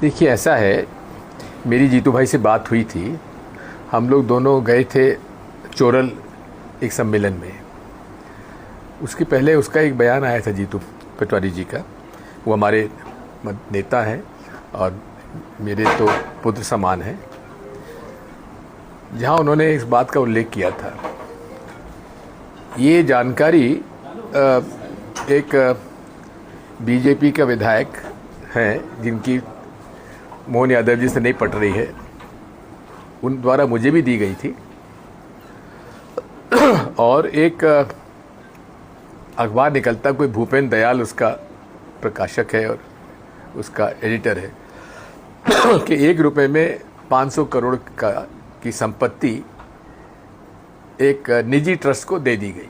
देखिए, ऐसा है, मेरी जीतू भाई से बात हुई थी। हम लोग दोनों गए थे चोरल एक सम्मेलन में। उसके पहले उसका एक बयान आया था जीतू पटवारी जी का। वो हमारे नेता हैं और मेरे तो पुत्र समान हैं, जहां उन्होंने इस बात का उल्लेख किया था। ये जानकारी एक बीजेपी का विधायक हैं जिनकी मोहन यादव जी से नहीं पट रही है, उन द्वारा मुझे भी दी गई थी। और एक अखबार निकलता, कोई भूपेंद्र दयाल उसका प्रकाशक है और उसका एडिटर है, कि 1 रुपए में 500 करोड़ की संपत्ति एक निजी ट्रस्ट को दे दी गई।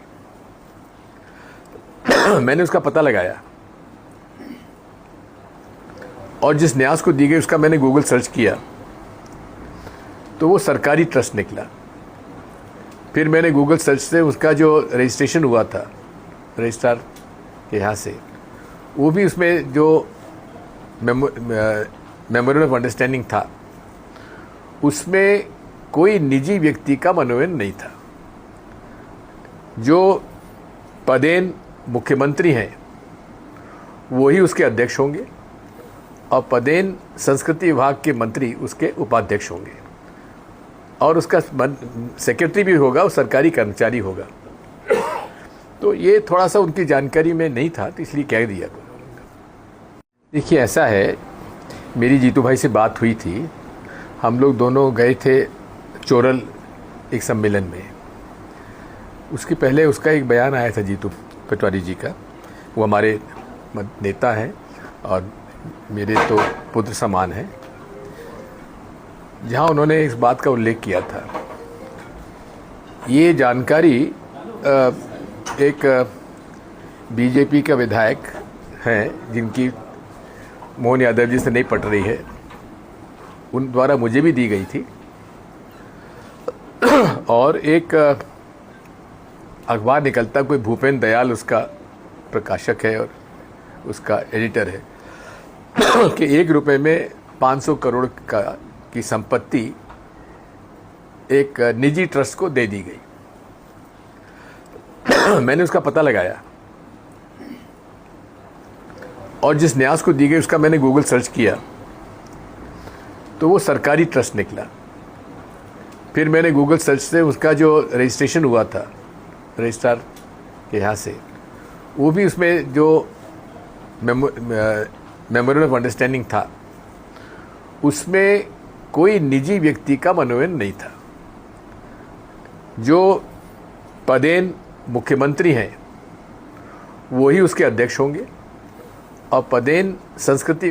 मैंने उसका पता लगाया और जिस न्यास को दी गई उसका मैंने गूगल सर्च किया तो वो सरकारी ट्रस्ट निकला। फिर मैंने गूगल सर्च से उसका जो रजिस्ट्रेशन हुआ था रजिस्ट्रार के यहाँ से, वो भी उसमें जो मेमोरेंडम ऑफ अंडरस्टैंडिंग था उसमें कोई निजी व्यक्ति का मनोनयन नहीं था। जो पदेन मुख्यमंत्री हैं वही उसके अध्यक्ष होंगे और पदेन संस्कृति विभाग के मंत्री उसके उपाध्यक्ष होंगे और उसका सेक्रेटरी भी होगा, वो सरकारी कर्मचारी होगा। तो ये थोड़ा सा उनकी जानकारी में नहीं था, तो इसलिए कह दिया। देखिए, ऐसा है, मेरी जीतू भाई से बात हुई थी। हम लोग दोनों गए थे चोरल एक सम्मेलन में। उसके पहले उसका एक बयान आया था जीतू पटवारी जी का। वो हमारे नेता हैं और मेरे तो पुत्र समान हैं, जहां उन्होंने इस बात का उल्लेख किया था। ये जानकारी एक बीजेपी का विधायक हैं जिनकी मोहन यादव जी से नहीं पट रही है, उन द्वारा मुझे भी दी गई थी। और एक अखबार निकलता, कोई भूपेंद्र दयाल उसका प्रकाशक है और उसका एडिटर है, कि 1 रुपए में 500 करोड़ की संपत्ति एक निजी ट्रस्ट को दे दी गई। मैंने उसका पता लगाया और जिस न्यास को दी गई उसका मैंने गूगल सर्च किया तो वो सरकारी ट्रस्ट निकला। फिर मैंने गूगल सर्च से उसका जो रजिस्ट्रेशन हुआ था रजिस्ट्रार के यहाँ से, वो भी उसमें जो मेमोरेंडम ऑफ अंडरस्टैंडिंग था उसमें कोई निजी व्यक्ति का मनोनयन नहीं था। जो पदेन मुख्यमंत्री हैं वही उसके अध्यक्ष होंगे और पदेन संस्कृति